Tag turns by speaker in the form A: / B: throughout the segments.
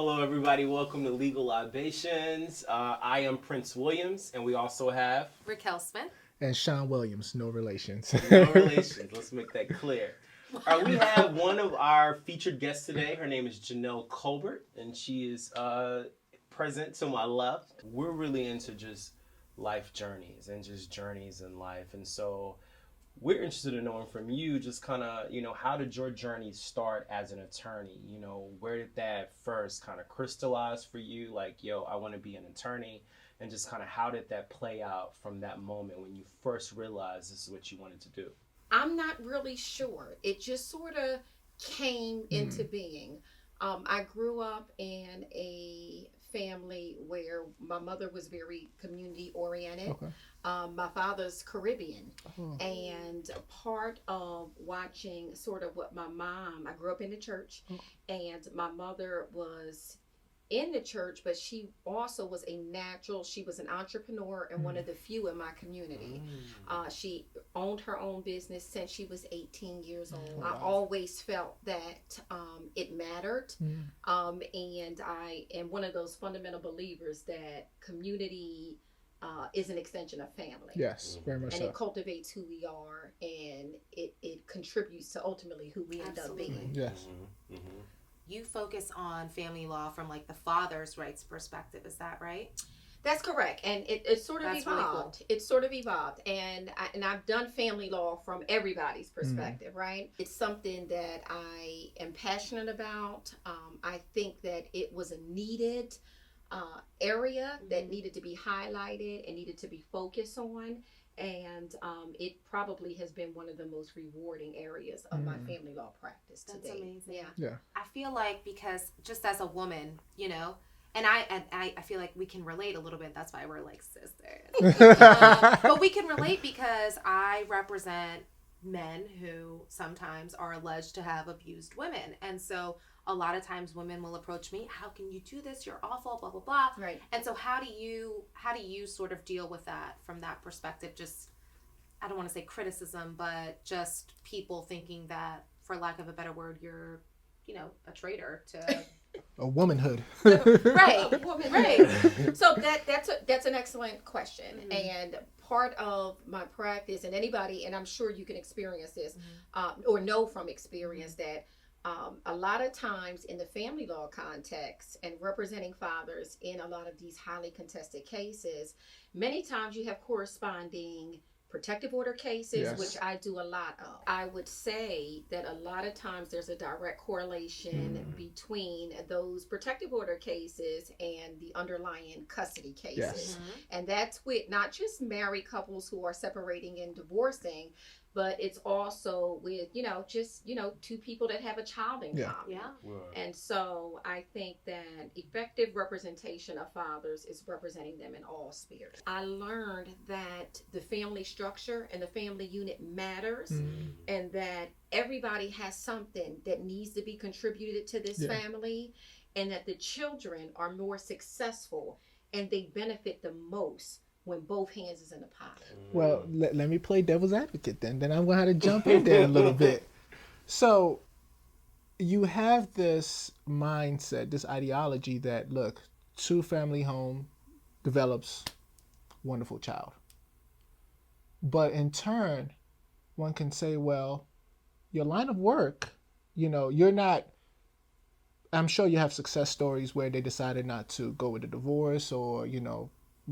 A: Hello, everybody. Welcome to Legal Libations. I am Prince Williams, and we also have
B: Raquel Smith.
C: And Sean Williams, no relations.
A: no relations. Let's make that clear. All right, we have one of our featured guests today. Her name is Janelle Colbert, and she is present to my left. We're really into just life journeys and just journeys in life, and so we're interested in knowing from you just kind of, how did your journey start as an attorney? Where did that first kind of crystallize for you? Like, I want to be an attorney. And just kind of how did that play out from that moment when you first realized this is what you wanted to do?
B: I'm not really sure. It just sort of came into being. I grew up in a family where my mother was very community oriented.
C: Okay.
B: My father's Caribbean. And part of watching sort of what I grew up in the church, and my mother was in the church, but she also was she was an entrepreneur and one of the few in my community. She owned her own business since she was 18 years old. I always felt that it mattered. And I am one of those fundamental believers that community is an extension of family.
C: Yes, very much
B: and
C: so.
B: it cultivates who we are, and it contributes to ultimately who we end up being.
C: Yes.
D: You focus on family law from like the father's rights perspective, is that right?
B: That's correct, and it sort of
D: That's
B: evolved.
D: really cool.
B: It sort of evolved, and I've done family law from everybody's perspective, right? It's something that I am passionate about. I think that it was a needed area that needed to be highlighted and needed to be focused on. And it probably has been one of the most rewarding areas of my family law practice today.
D: That's amazing.
B: Yeah.
D: I feel like because just as a woman, and I feel like we can relate a little bit. That's why we're like sisters. But we can relate because I represent men who sometimes are alleged to have abused women. And so a lot of times women will approach me, how can you do this? You're awful, blah, blah, blah.
B: Right.
D: And so how do you sort of deal with that from that perspective? Just, I don't want to say criticism, but just people thinking that, for lack of a better word, you're, a traitor to
C: A womanhood.
B: Right. So that's an excellent question. And part of my practice, and anybody, and I'm sure you can experience this, or know from experience that a lot of times in the family law context and representing fathers in a lot of these highly contested cases, many times you have corresponding protective order cases,
C: Yes.
B: which I do a lot of. I would say that a lot of times there's a direct correlation between those protective order cases and the underlying custody cases.
C: Yes.
B: And that's with not just married couples who are separating and divorcing, but it's also with, two people that have a child in common.
D: Yeah.
B: And so I think that effective representation of fathers is representing them in all spheres. I learned that the family structure and the family unit matters, and that everybody has something that needs to be contributed to this family, and that the children are more successful and they benefit the most when both hands is in the pot.
C: Well, let me play devil's advocate then. Then I'm going to have to jump in there a little bit. So you have this mindset, this ideology that, look, two-family home develops wonderful child. But in turn, one can say, well, your line of work, you're not, I'm sure you have success stories where they decided not to go with a divorce or,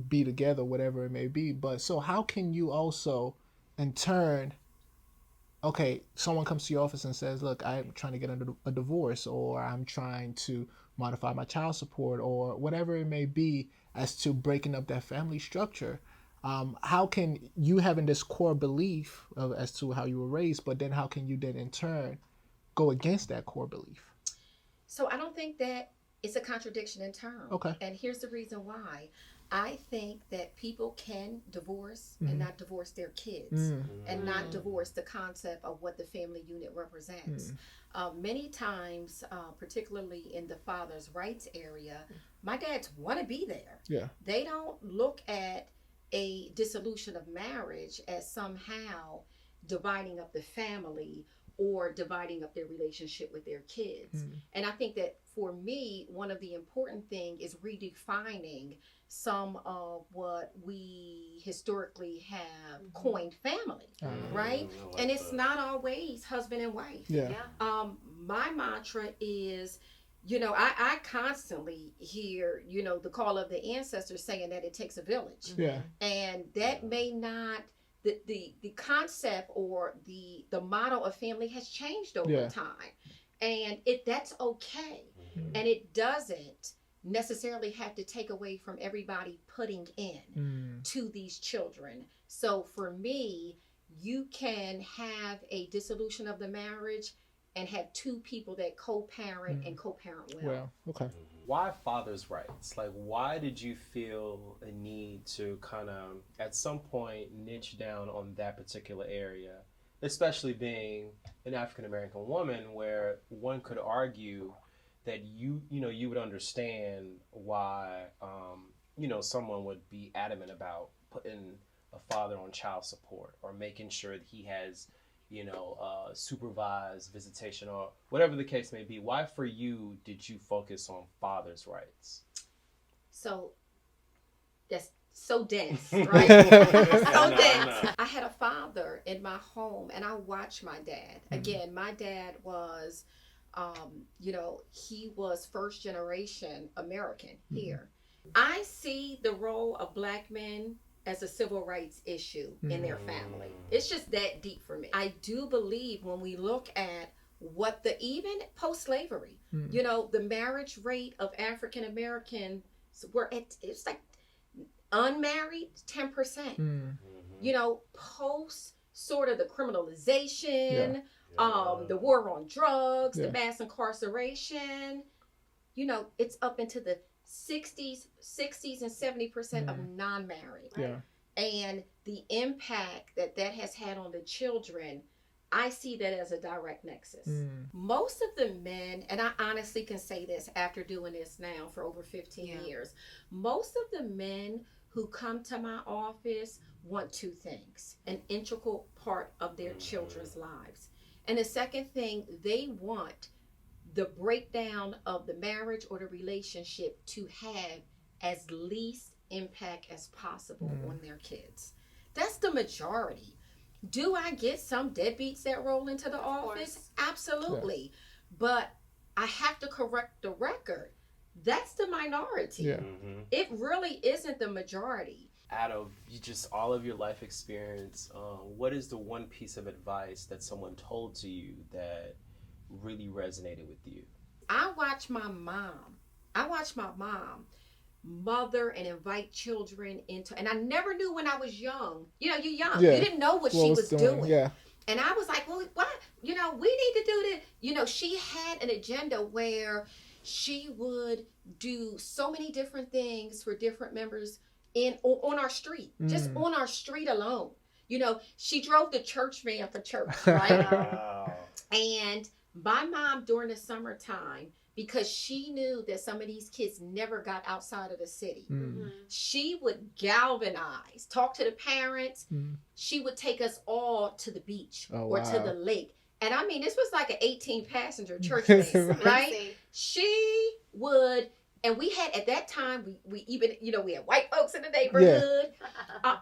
C: be together, whatever it may be. But so how can you also, in turn, okay, someone comes to your office and says, look, I'm trying to get a divorce, or I'm trying to modify my child support, or whatever it may be, as to breaking up that family structure. How can you, having this core belief as to how you were raised, but then how can you then in turn go against that core belief?
B: So I don't think that it's a contradiction in terms.
C: Okay.
B: And here's the reason why. I think that people can divorce and not divorce their kids and not divorce the concept of what the family unit represents. Many times, particularly in the father's rights area, my dads want to be there.
C: Yeah.
B: They don't look at a dissolution of marriage as somehow dividing up the family or dividing up their relationship with their kids. And I think that for me, one of the important thing is redefining some of what we historically have coined family, right? And it's not always husband and wife.
C: Yeah.
B: My mantra is, you know, I constantly hear, you know, the call of the ancestors saying that it takes a village.
C: Yeah.
B: And that may not, the concept or the model of family has changed over time. And that's okay. And it doesn't necessarily have to take away from everybody putting in to these children. So for me, you can have a dissolution of the marriage and have two people that co-parent and co-parent well.
C: Okay.
A: Why father's rights? Like, why did you feel a need to kind of, at some point, niche down on that particular area, especially being an African-American woman, where one could argue that you would understand why, someone would be adamant about putting a father on child support or making sure that he has, supervised visitation or whatever the case may be. Why for you did you focus on father's rights?
B: So that's so dense, right? So dense. I had a father in my home and I watched my dad. Again, my dad was, he was first generation American here. I see the role of Black men as a civil rights issue in their family. It's just that deep for me. I do believe when we look at what even post-slavery, the marriage rate of African Americans it's like unmarried 10%. Post sort of the criminalization, the war on drugs, the mass incarceration, it's up into the 60s and 70% of non-married. And the impact that has had on the children, I see that as a direct nexus. Most of the men, and I honestly can say this after doing this now for over 15 years, most of the men who come to my office want two things: an integral part of their children's lives. And the second thing, they want the breakdown of the marriage or the relationship to have as least impact as possible on their kids. That's the majority. Do I get some deadbeats that roll into the office? Absolutely. But I have to correct the record. That's the minority. It really isn't the majority.
A: Out of just all of your life experience, what is the one piece of advice that someone told to you that really resonated with you?
B: I watch my mom mother and invite children into, and I never knew when I was young. You're young. You didn't know what she was doing. And I was like, well, what? We need to do this. She had an agenda where she would do so many different things for different members on our street, just on our street alone. She drove the church van for church, right?
A: Wow.
B: And my mom during the summertime, because she knew that some of these kids never got outside of the city, she would galvanize, talk to the parents. She would take us all to the beach or to the lake. And I mean, this was like an 18-passenger church van, right? She would, and we had, at that time, we even, we had white folks in the neighborhood.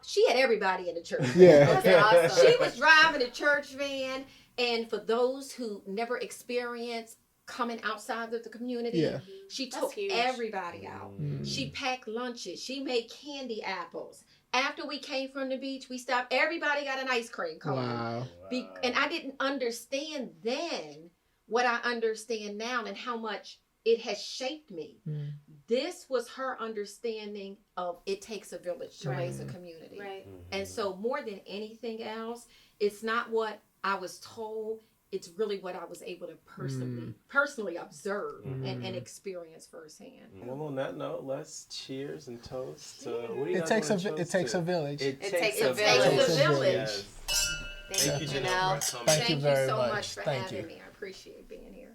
B: She had everybody in the church van. Awesome. She was driving a church van. And for those who never experienced coming outside of the community, she took everybody out. She packed lunches. She made candy apples. After we came from the beach, we stopped. Everybody got an ice cream cone.
C: Wow.
B: And I didn't understand then what I understand now and how much it has shaped me. This was her understanding of it takes a village to raise a community. Right. And so more than anything else, it's not what I was told, it's really what I was able to personally observe and experience firsthand.
A: Well, on that note, let's cheers and toast to
C: It takes a village.
B: It takes a village.
A: Yes.
D: Thank you,
A: Janelle.
D: Janelle.
C: Thank you very
B: so
C: much.
B: much for
C: Thank
B: having
C: you.
B: me. I appreciate being here.